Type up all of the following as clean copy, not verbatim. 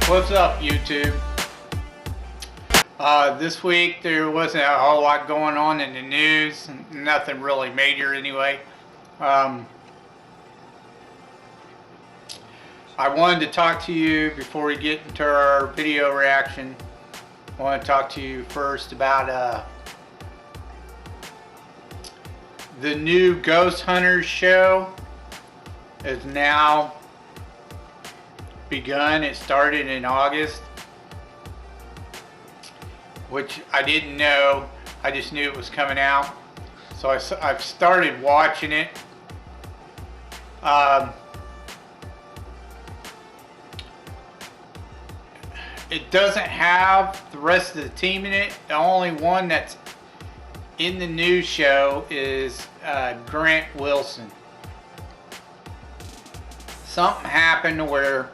What's up, YouTube? This week there wasn't a whole lot going on in the news, nothing really major anyway. I wanted to talk to you before we get into our video reaction. I want to talk to you first about the new Ghost Hunters show is now begun. It started in August, which I didn't know. I just knew it was coming out, so I've started watching it. It doesn't have the rest of the team in it. The only one that's in the new show is Grant Wilson. Something happened where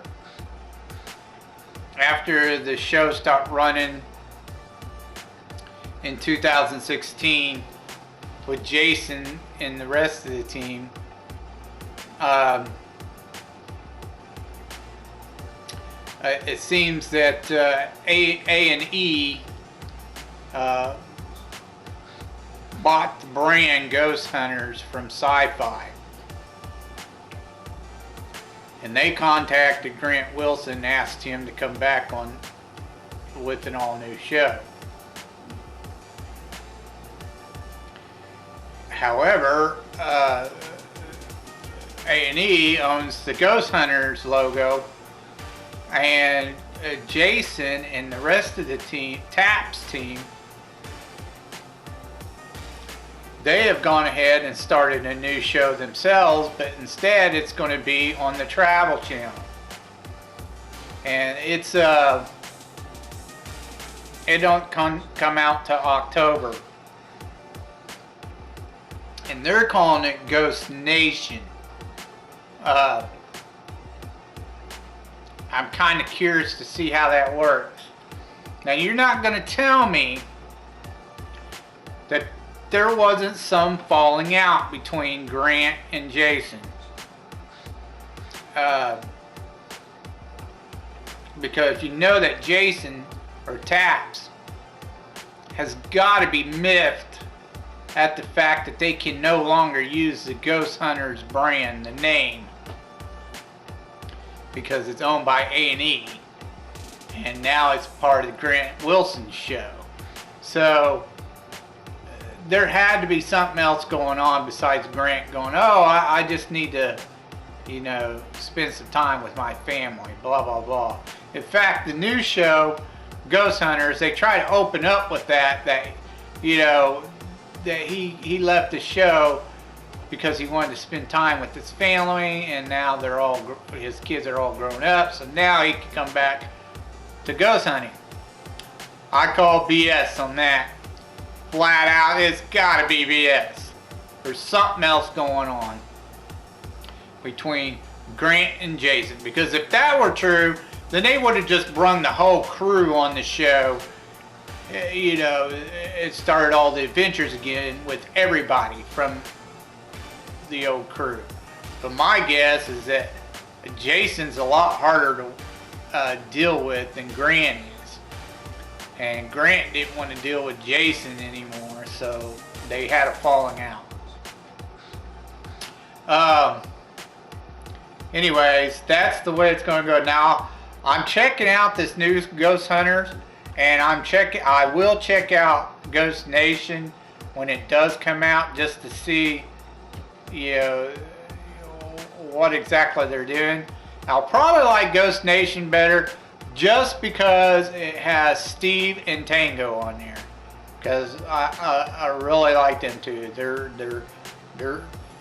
after the show stopped running in 2016 with Jason and the rest of the team, it seems that A&E bought the brand Ghost Hunters from Sci-Fi. And they contacted Grant Wilson and asked him to come back on with an all-new show. However, A&E owns the Ghost Hunters logo, and Jason and the rest of the team, TAP's team, they have gone ahead and started a new show themselves, but instead it's going to be on the Travel Channel. And it's it don't come out to October. And they're calling it Ghost Nation. I'm kind of curious to see how that works. Now, you're not going to tell me that there wasn't some falling out between Grant and Jason. Because you know that Jason, or Taps, has got to be miffed at the fact that they can no longer use the Ghost Hunters brand, the name, because it's owned by A&E, and now it's part of the Grant Wilson show. So there had to be something else going on besides Grant going, oh, I just need to, you know, spend some time with my family, blah, blah, blah. In fact, the new show, Ghost Hunters, they try to open up with that, you know, that he left the show because he wanted to spend time with his family, and now his kids are all grown up, so now he can come back to ghost hunting. I call BS on that. Flat out, it's gotta be BS. There's something else going on between Grant and Jason, because if that were true, then they would have just brung the whole crew on the show. You know, it started all the adventures again with everybody from the old crew. But my guess is that Jason's a lot harder to deal with than Grant is. And Grant didn't want to deal with Jason anymore, so they had a falling out. Anyways, that's the way it's going to go. Now, I'm checking out this new Ghost Hunters, and I will check out Ghost Nation when it does come out, just to see, you know, what exactly they're doing. I'll probably like Ghost Nation better just because it has Steve and Tango on there, because I really like them too. They're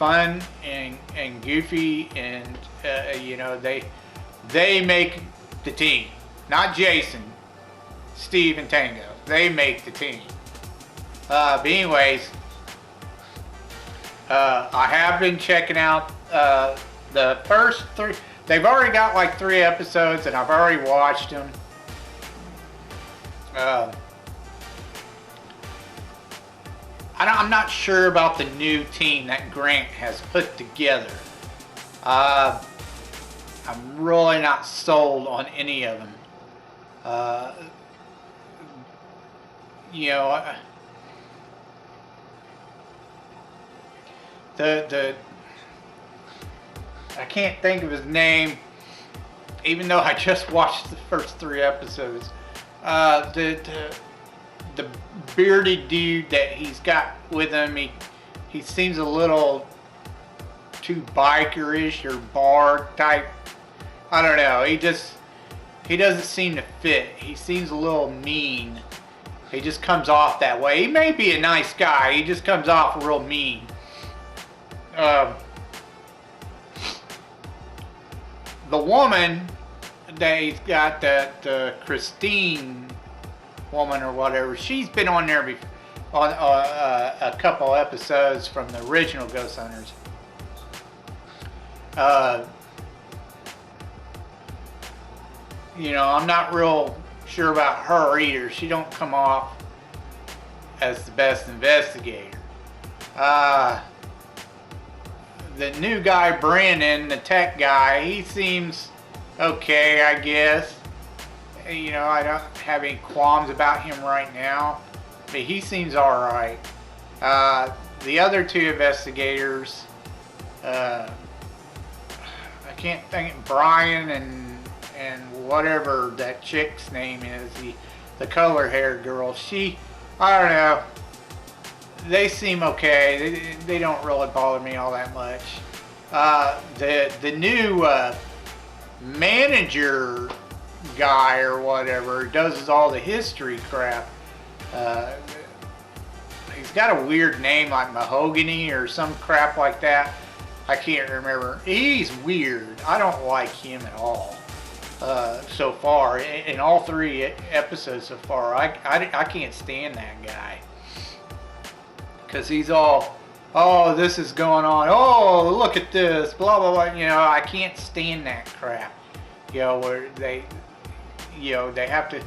fun and goofy, and you know, they make the team. Not Jason, Steve, and Tango. They make the team. But anyways, I have been checking out the first 3. They've already got like 3 episodes, and I've already watched them. I'm not sure about the new team that Grant has put together. I'm really not sold on any of them. You know, I can't think of his name, even though I just watched the first 3 episodes. The bearded dude that he's got with him, he seems a little too biker-ish or bar type. I don't know. He doesn't seem to fit. He seems a little mean. He just comes off that way. He may be a nice guy. He just comes off real mean. The woman that he's got, that Christine woman or whatever, she's been on there before, on a couple episodes from the original Ghost Hunters. You know, I'm not real sure about her either. She don't come off as the best investigator. The new guy, Brandon, the tech guy, he seems okay, I guess. You know, I don't have any qualms about him right now, but he seems alright. The other 2 investigators, I can't think, Brian and whatever that chick's name is, the color-haired girl, I don't know, they seem okay. They don't really bother me all that much. The new manager guy or whatever does all the history crap. He's got a weird name like Mahogany or some crap like that. I can't remember. He's weird. I don't like him at all. So far, in all 3 episodes so far, I can't stand that guy. Because he's all, oh, this is going on, oh, look at this, blah, blah, blah. You know, I can't stand that crap. You know, where they have to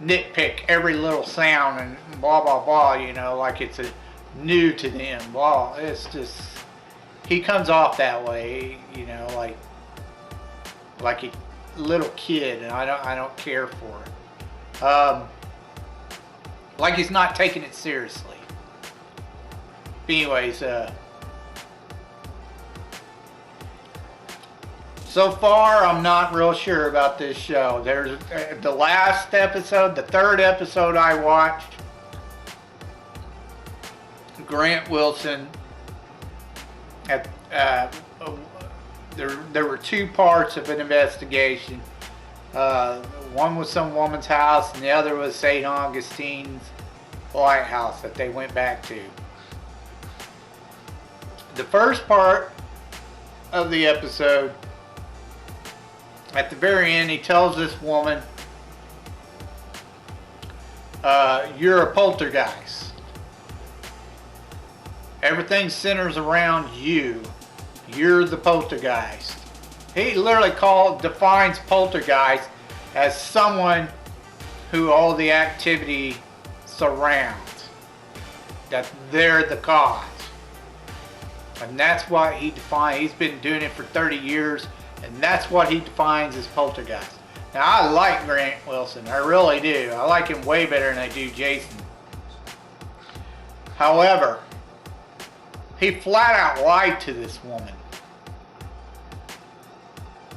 nitpick every little sound and blah, blah, blah, you know, like it's new to them. Blah, it's just, he comes off that way, you know, like a little kid, and I don't care for it. Like he's not taking it seriously. But anyways, so far I'm not real sure about this show. There's the last episode, the 3rd episode I watched, Grant Wilson, there were 2 parts of an investigation. One was some woman's house, and the other was St. Augustine's lighthouse that they went back to. The first part of the episode, at the very end, he tells this woman, you're a poltergeist. Everything centers around you. You're the poltergeist. He literally defines poltergeist as someone who all the activity surrounds. That they're the cause. And that's what he defines. He's been doing it for 30 years, and that's what he defines as poltergeist. Now, I like Grant Wilson. I really do. I like him way better than I do Jason. However, he flat out lied to this woman.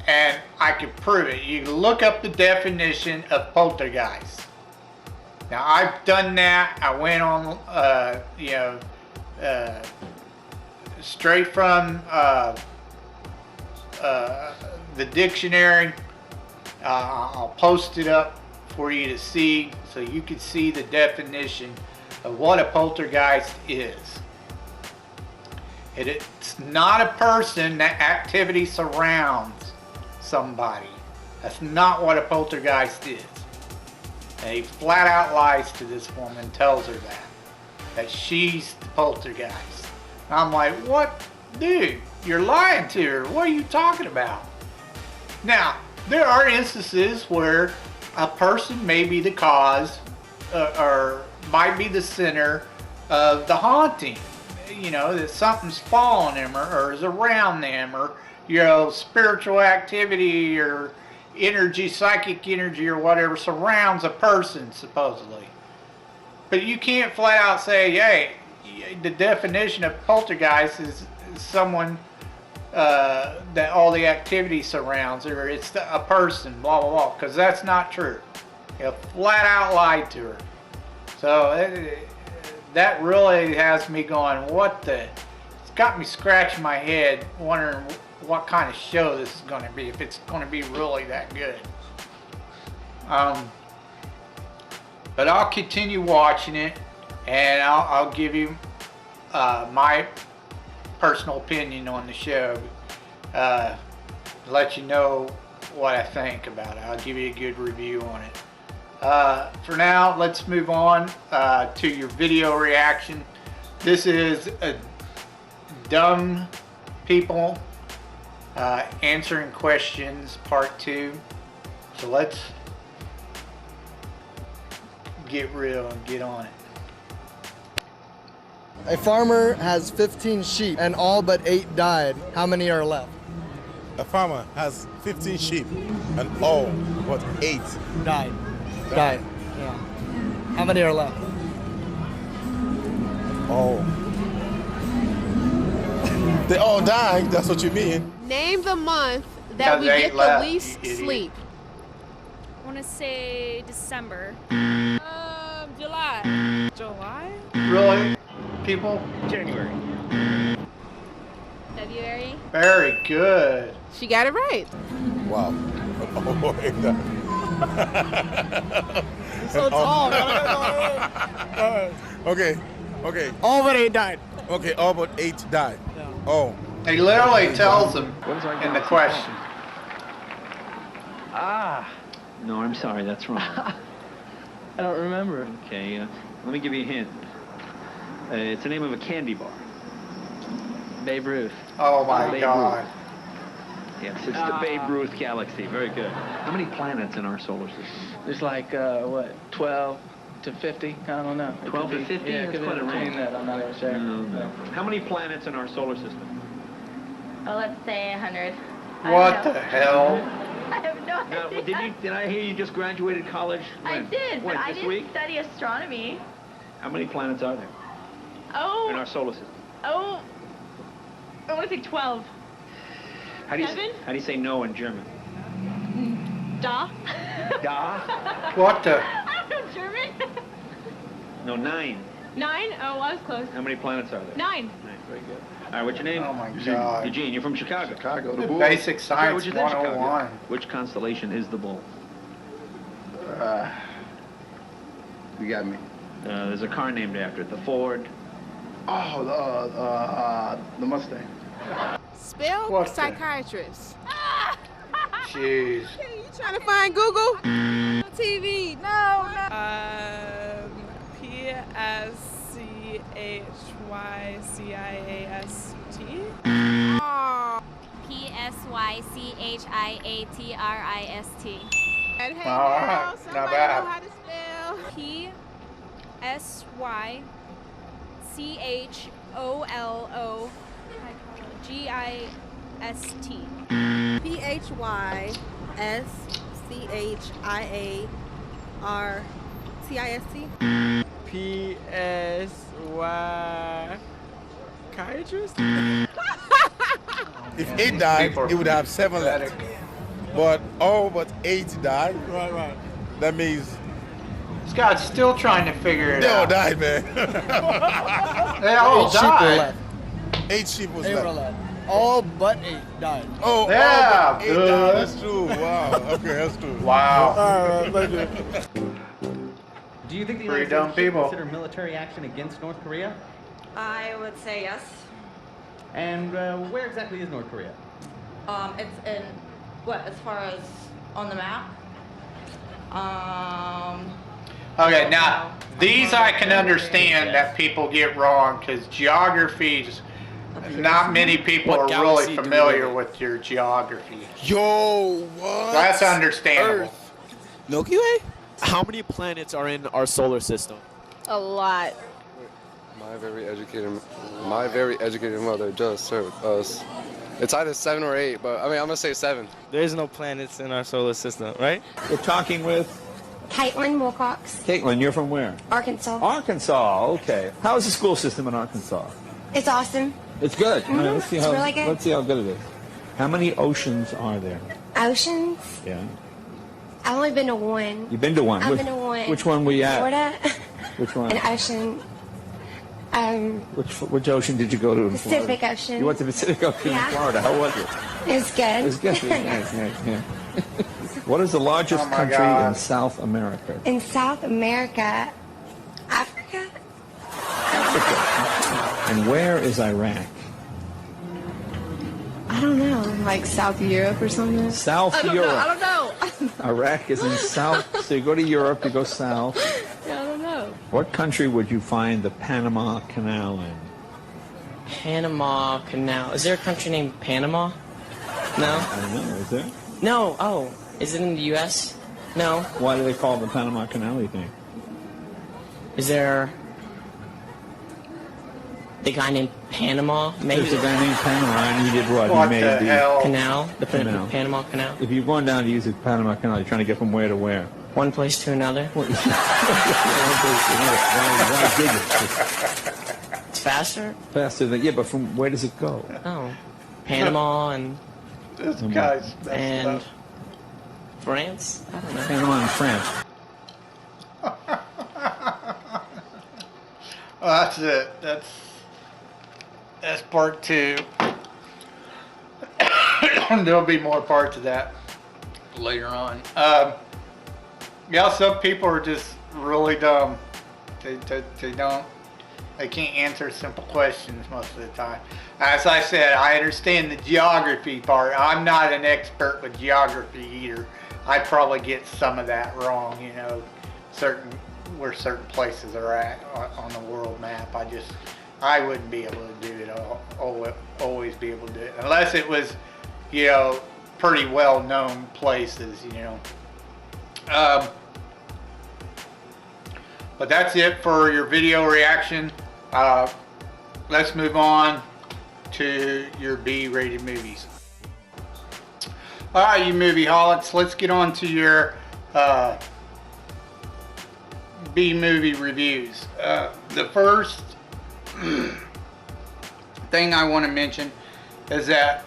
And I could prove it. You can look up the definition of poltergeist. Now, I've done that. I went on, straight from the dictionary. I'll post it up for you to see, so you can see the definition of what a poltergeist is. It's not a person. That activity surrounds somebody. That's not what a poltergeist is. And he flat out lies to this woman, tells her that she's the poltergeist. And I'm like, what? Dude, you're lying to her. What are you talking about? Now, there are instances where a person may be the cause or might be the center of the haunting. You know, that something's following them or is around them, or, you know, spiritual activity or energy, psychic energy or whatever surrounds a person, supposedly. But you can't flat out say, hey, the definition of poltergeist is someone that all the activity surrounds, or it's a person, blah, blah, blah, because that's not true. You flat out lied to her. So that really has me going, what the? It's got me scratching my head, wondering what kind of show this is going to be, if it's going to be really that good. But I'll continue watching it, and I'll give you my personal opinion on the show. Let you know what I think about it. I'll give you a good review on it. For now, let's move on to your video reaction. This is a dumb people answering questions, part 2. So let's get real and get on it. A farmer has 15 sheep and all but 8 died. How many are left? A farmer has 15 sheep and all but 8 Died. Yeah. How many are left? Oh. They all died, that's what you mean. Name the month that we get the least sleep. I want to say December. July. July? Really, people? January. February? Very good. She got it right. Wow. Oh, So tall. okay. All but 8 died. Okay, all but 8 died. Yeah. Oh. He literally tells them in the question. No, I'm sorry, that's wrong. I don't remember. Okay, let me give you a hint. It's the name of a candy bar. Babe Ruth. Oh my Babe God. Yes, it's the Babe Ruth galaxy. Very good. How many planets in our solar system? There's like, what, 12 to 50? I don't know. 12 to 50? Yeah, it That's could be quite a between range. that. I'm not even sure. No. How many planets in our solar system? Oh, let's say 100. What the hell? I have no Now, idea. did I hear you just graduated college? I When? did, but When, I this didn't week? study astronomy. How many planets are there in Oh, our solar system? I want to say 12. How do you Seven? how do you say no in German? Da? Da? What the? I don't know German. No, 9. 9? Oh, I was close. How many planets are there? 9. 9. Very good. All right, what's your name? Oh my God. Eugene, you're from Chicago. Basic Okay, Science which is in Chicago. 101. Which constellation is the bull? You got me. There's a car named after it. The Ford. Oh, the Mustang. Spell What the- psychiatrist. Jeez. You trying to find Google? TV. No. P-S-C-H-Y-C-I-A-S-T. Oh. P-S-Y-C-H-I-A-T-R-I-S-T. And hey, All right, girl, not somebody bad. know how to spell. P-S-Y-C-H-O-L-O-G-I-S-T. P-H-Y-S-C-H-I-A-R-T-I-S-T. P-S-Y... Psychiatrist? If 8 died, People are it would have 7 left. pathetic. But all but 8 died. Right. That means This guy's still trying to figure it they all out. died, man. They all 8 sheep were died. left. 8 sheep was 8 were left. left. All but 8 died. Oh, Yeah, all but 8 good. died. That's true. Wow. Okay, that's true. Wow. Do you think the Pretty United dumb States should people. consider military action against North Korea? I would say yes. And where exactly is North Korea? It's in what? As far as on the map? Okay, now these I can understand that people get wrong because geography, not many people are really familiar with your geography. Yo, what? That's understandable. Earth. Milky Way? How many planets are in our solar system? A lot. My very educated mother just served us. It's either 7 or 8, but I mean, I'm gonna say 7. There's no planets in our solar system, right? We're talking with Caitlin Wilcox. Caitlin. You're from where? Arkansas. Arkansas. Okay. How is the school system in Arkansas? It's awesome. It's good. Mm-hmm. All right, let's see It's how. really good. Let's see how good it is. How many oceans are there? Oceans? Yeah. I've only been to one. You've been to one. I've been to one. Which one were you at? Florida. Which one? An ocean. Which ocean did you go to in Florida? Pacific Ocean. You went to the Pacific Ocean Yeah. in Florida. How was it? It's good. It was good. It was nice, yeah. What is the largest country in South America? In South America, Africa? Africa. And where is Iraq? I don't know. Like South Europe or something? South I don't Europe. Know. I don't know. Iraq is in South. So you go to Europe, you go south. Yeah, I don't know. What country would you find the Panama Canal in? Panama Canal. Is there a country named Panama? No? I don't know. Is there? No. Oh. Is it in the U.S.? No. Why do they call it the Panama Canal, you think? Is there the guy named Panama? Maybe. There's a guy named Panama, and he did what? What He made the hell? Canal? The Canal. Panama Canal? If you're going down to use the Panama Canal, you're trying to get from where to where? One place to another? It's faster? Faster than, yeah, but from where does it go? Oh. Panama and... This guy's messed and up. France? I don't know. Panama and France. Well, that's it. That's part 2. There'll be more parts of that later on. Yeah, some people are just really dumb. They can't answer simple questions most of the time. As I said, I understand the geography part. I'm not an expert with geography either. I probably get some of that wrong, you know, where certain places are at on the world map. I wouldn't be able to do it always be able to do it unless it was, you know, pretty well known places, you know. But that's it for your video reaction. Let's move on to your B-rated movies. Alright, you movie holics, let's get on to your B-movie reviews. The first thing I want to mention is that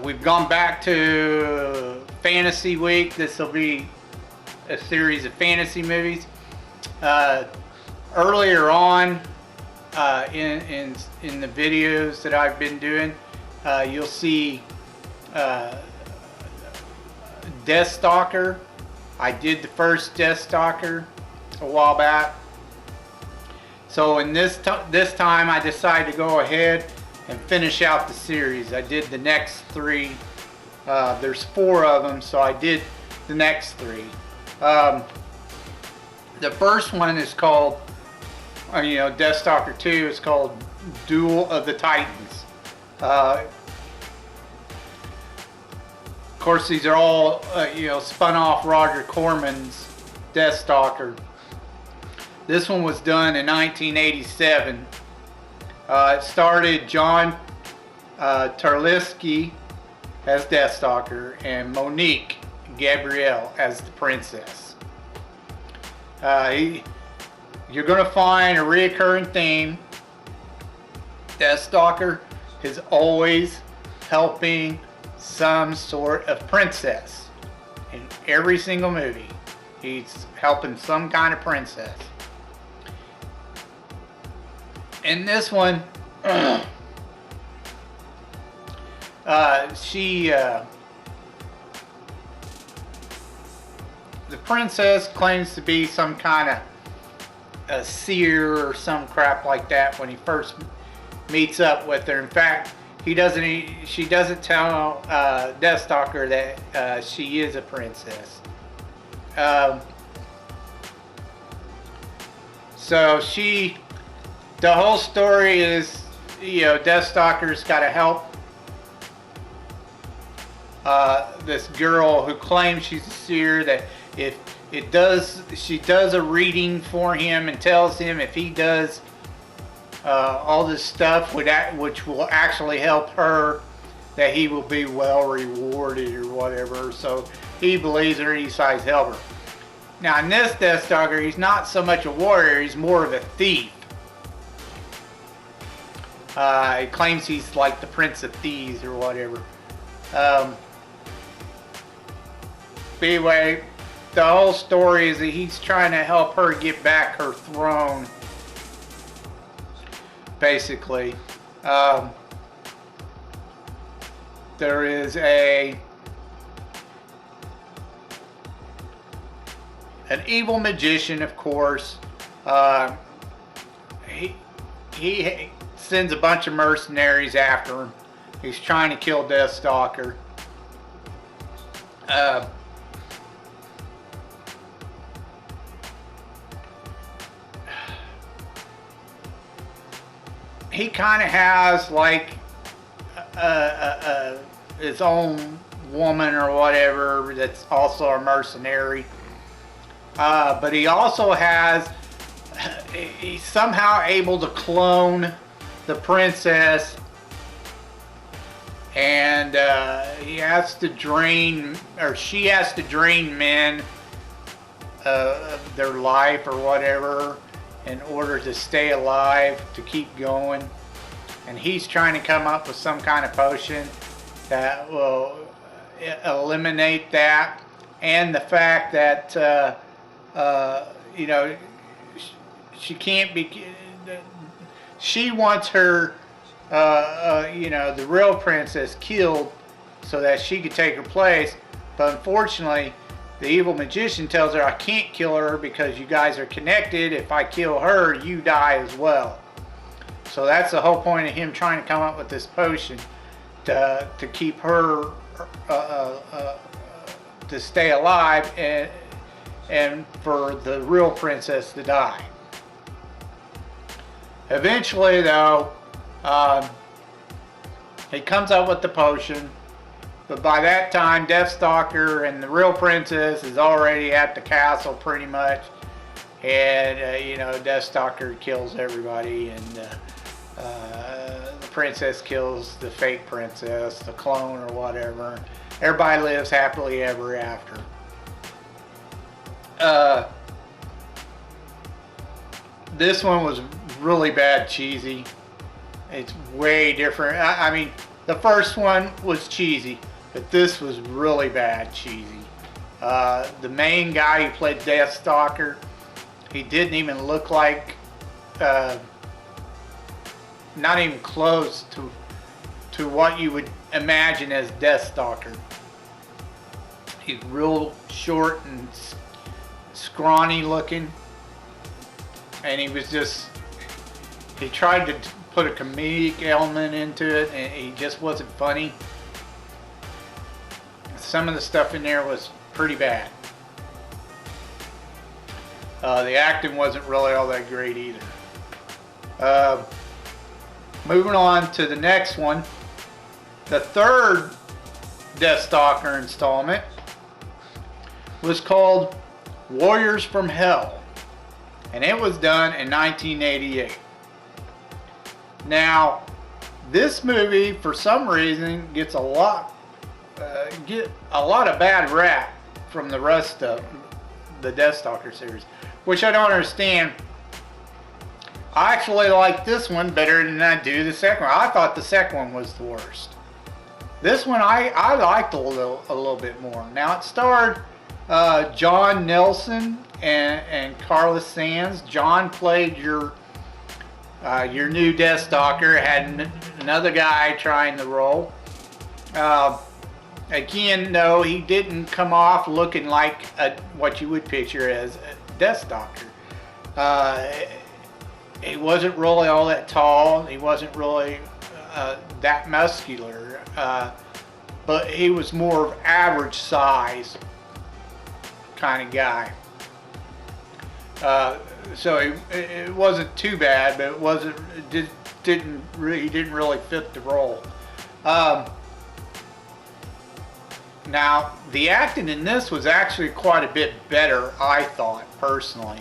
we've gone back to Fantasy Week. This will be a series of fantasy movies. Earlier on in the videos that I've been doing, you'll see DeathStalker. I did the first DeathStalker a while back. So in this time I decided to go ahead and finish out the series. I did the next 3. There's 4 of them, so I did the next 3. The first one is called, you know, DeathStalker 2 is called Duel of the Titans. Of course, these are all, you know, spun off Roger Corman's DeathStalker. This one was done in 1987. It started John Tarlisky as DeathStalker and Monique Gabrielle as the princess. You're going to find a reoccurring theme. DeathStalker is always helping some sort of princess. In every single movie, he's helping some kind of princess. In this one, the princess claims to be some kind of a seer or some crap like that when he first meets up with her. In fact, she doesn't tell DeathStalker that she is a princess. So the whole story is, DeathStalker's got to help this girl who claims she's a seer, that if she does a reading for him and tells him if he does all this stuff which will actually help her, that he will be well rewarded or whatever. So he believes her and he decides to help her. Now in this DeathStalker, he's not so much a warrior, he's more of a thief. He claims he's like the Prince of Thieves or whatever. But anyway, the whole story is that he's trying to help her get back her throne, basically. There is an evil magician, of course. He sends a bunch of mercenaries after him. He's trying to kill DeathStalker. He kind of has like his own woman or whatever that's also a mercenary. But he also he's somehow able to clone the princess, and he has to drain, or she has to drain men of their life or whatever in order to stay alive, to keep going. And he's trying to come up with some kind of potion that will eliminate that, and the fact that she can't be, she wants her the real princess killed so that she could take her place, but unfortunately the evil magician tells her, I can't kill her because you guys are connected. If I kill her, you die as well. So that's the whole point of him trying to come up with this potion to keep her to stay alive, and for the real princess to die. Eventually, though, he comes up with the potion, but by that time DeathStalker and the real princess is already at the castle pretty much, and DeathStalker kills everybody, and the princess kills the fake princess, the clone or whatever. Everybody lives happily ever after. This one was really bad cheesy. It's way different. I mean, the first one was cheesy, but this was really bad cheesy. The main guy who played DeathStalker, he didn't even look like, not even close to what you would imagine as DeathStalker. He's real short and scrawny looking, and he tried to put a comedic element into it, and he just wasn't funny. Some of the stuff in there was pretty bad. The acting wasn't really all that great either. Moving on to the next one, the third DeathStalker installment was called Warriors from Hell, and it was done in 1988. Now, this movie, for some reason, gets a lot of bad rap from the rest of the DeathStalker series, which I don't understand. I actually like this one better than I do the second one. I thought the second one was the worst. This one I liked a little bit more. Now, it starred John Nelson and Carlos Sands. John played your new DeathStalker. Had another guy trying the role. Again, no, he didn't come off looking like what you would picture as a DeathStalker. he wasn't really all that tall. He wasn't really that muscular, but he was more of average size kind of guy. So it wasn't too bad, but he didn't really fit the role. Now, the acting in this was actually quite a bit better, I thought, personally,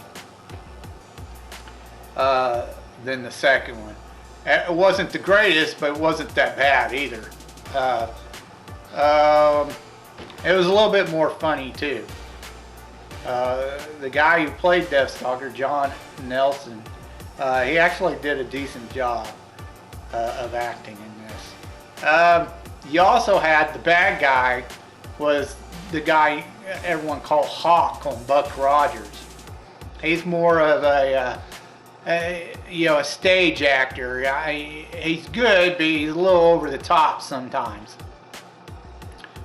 than the second one. It wasn't the greatest, but it wasn't that bad either. It was a little bit more funny, too. The guy who played DeathStalker, John Nelson, he actually did a decent job of acting in this. You also had the bad guy was the guy everyone called Hawk on Buck Rogers. He's more of a stage actor. He's good, but he's a little over the top sometimes.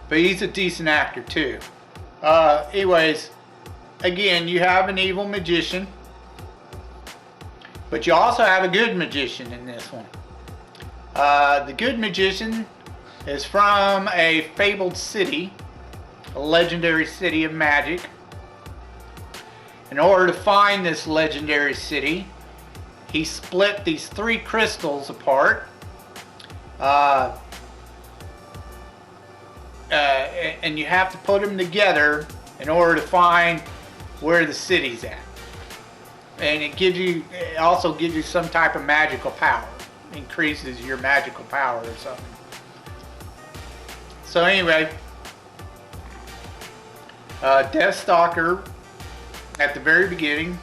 But he's a decent actor too. Anyways, again, you have an evil magician, but you also have a good magician in this one. The good magician is from a fabled city, a legendary city of magic. In order to find this legendary city, he split these 3 crystals apart, and you have to put them together in order to find where the city's at. And it also gives you some type of magical power. Increases your magical power or something. So anyway, DeathStalker, at the very beginning,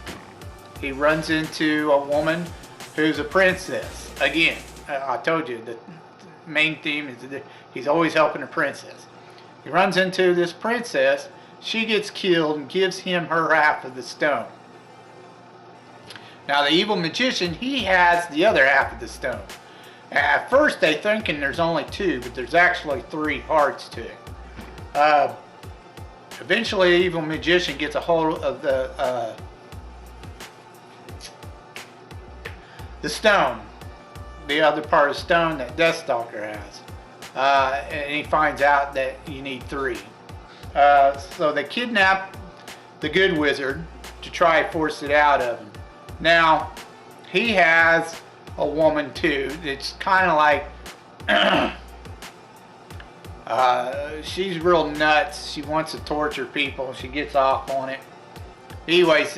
he runs into a woman who's a princess. Again, I told you the main theme is that he's always helping a princess. He runs into this princess. She gets killed and gives him her half of the stone. Now the evil magician, he has the other half of the stone. At first they thinking there's only 2, but there's actually 3 parts to it. Eventually the evil magician gets a hold of the stone, the other part of stone that DeathStalker has. And he finds out that you need 3. So they kidnap the good wizard to try to force it out of him. Now, he has a woman too. It's kind of like, she's real nuts. She wants to torture people. She gets off on it. Anyways,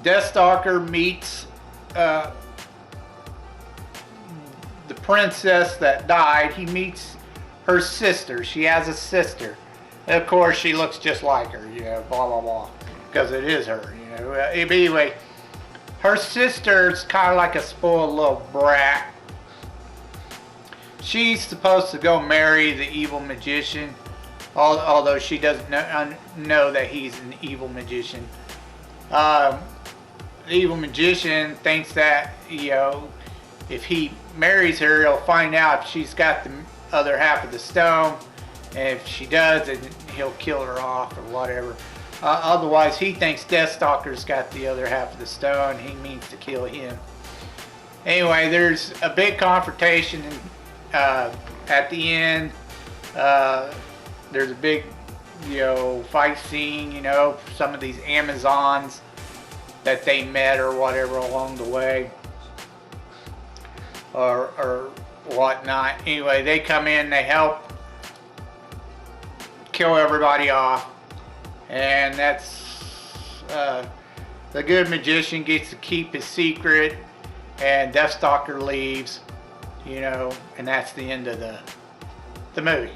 DeathStalker meets the princess that died. He meets her sister. She has a sister. And of course, she looks just like her, blah, blah, blah, because it is her, Anyway, her sister's kind of like a spoiled little brat. She's supposed to go marry the evil magician, although she doesn't know that he's an evil magician. The evil magician thinks that, if he marries her, he'll find out if she's got the other half of the stone. And if she does, then he'll kill her off or whatever. Otherwise, he thinks DeathStalker's got the other half of the stone. He means to kill him. Anyway, there's a big confrontation at the end. There's a big, fight scene, some of these Amazons that they met or whatever along the way. Or whatnot. Anyway, they come in, they help kill everybody off, and that's the good magician gets to keep his secret, and DeathStalker leaves, and that's the end of the movie.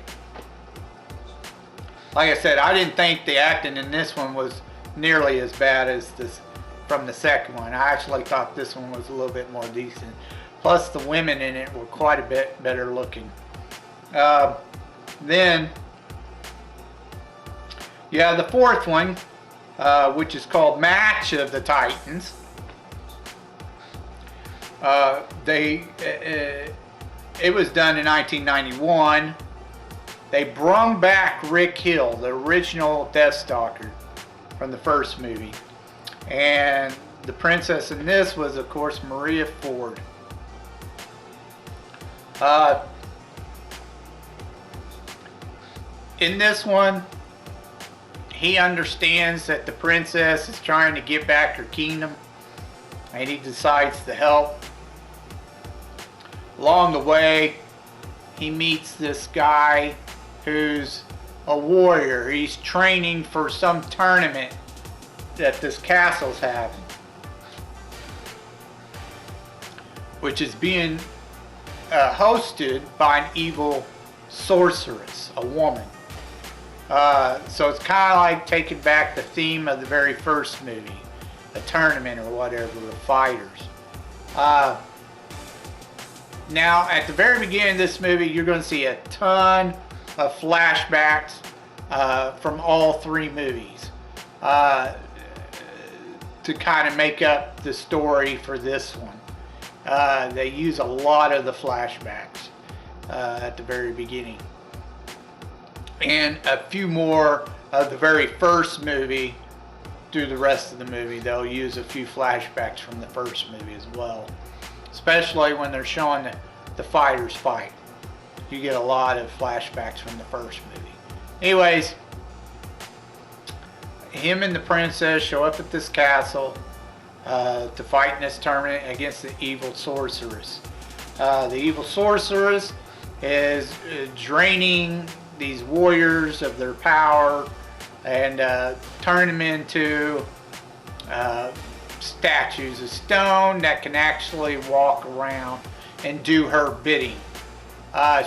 Like I said, I didn't think the acting in this one was nearly as bad as this from the second one. I actually thought this one was a little bit more decent. Plus the women in it were quite a bit better looking. Then you have the 4th one, which is called Match of the Titans. It was done in 1991. They brung back Rick Hill, the original DeathStalker. from the first movie. And the princess in this was, of course, Maria Ford. In this one, he understands that the princess is trying to get back her kingdom, and he decides to help. Along the way, he meets this guy who's a warrior. He's training for some tournament that this castle's having, which is being hosted by an evil sorceress, a woman. So it's kind of like taking back the theme of the very first movie, a tournament or whatever, the fighters. Now, at the very beginning of this movie, you're going to see a ton of flashbacks from all three movies to kind of make up the story for this one. They use a lot of the flashbacks at the very beginning. And a few more of the very first movie through the rest of the movie. They'll use a few flashbacks from the first movie as well. Especially when they're showing the fighters fight. You get a lot of flashbacks from the first movie. Anyways, him and the princess show up at this castle to fight in this tournament against the evil sorceress. The evil sorceress is draining these warriors of their power and turn them into statues of stone that can actually walk around and do her bidding.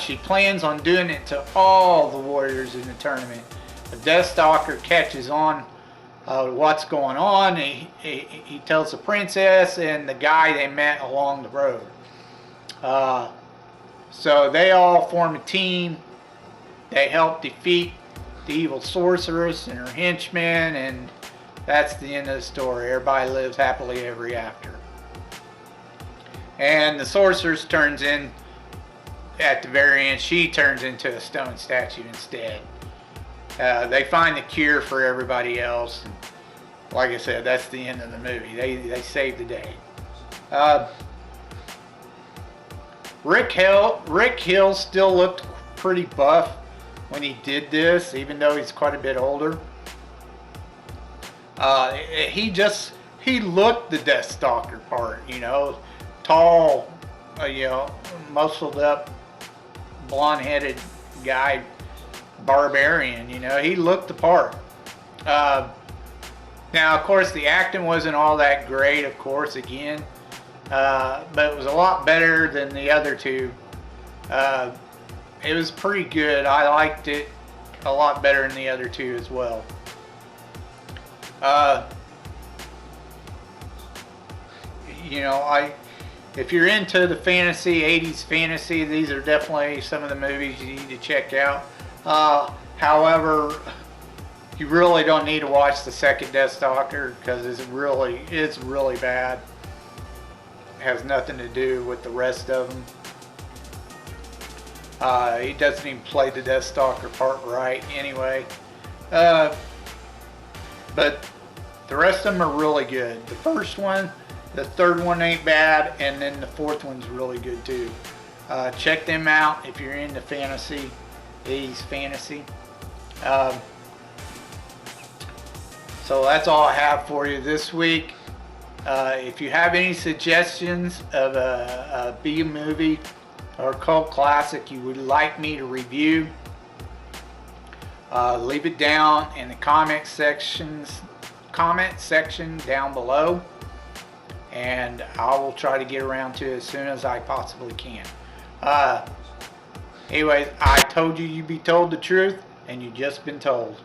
She plans on doing it to all the warriors in the tournament. The DeathStalker catches on what's going on. He tells the princess and the guy they met along the road. So they all form a team. They help defeat the evil sorceress and her henchmen, and that's the end of the story. Everybody lives happily ever after. And the sorceress turns in, at the very end, she turns into a stone statue instead. They find the cure for everybody else. And like I said, that's the end of the movie. They save the day. Rick Hill still looked pretty buff when he did this, even though he's quite a bit older. He looked the DeathStalker part, you know, tall, you know, muscled up, blonde-headed guy, barbarian, you know, he looked the part. Now, of course, the acting wasn't all that great, of course, again, but it was a lot better than the other two. It was pretty good. I liked it a lot better than the other two as well. You know, if you're into the fantasy, 80s fantasy, these are definitely some of the movies you need to check out. However, you really don't need to watch the second DeathStalker because it's really bad. It has nothing to do with the rest of them. He doesn't even play the DeathStalker part right anyway. But the rest of them are really good. The first one, the third one ain't bad, and then the fourth one's really good too. Check them out if you're into fantasy, 80s fantasy. So that's all I have for you this week. If you have any suggestions of a B movie or cult classic you would like me to review, leave it down in the comment section down below, and I will try to get around to it as soon as I possibly can. Anyways, I told you you'd be told the truth, and you've just been told.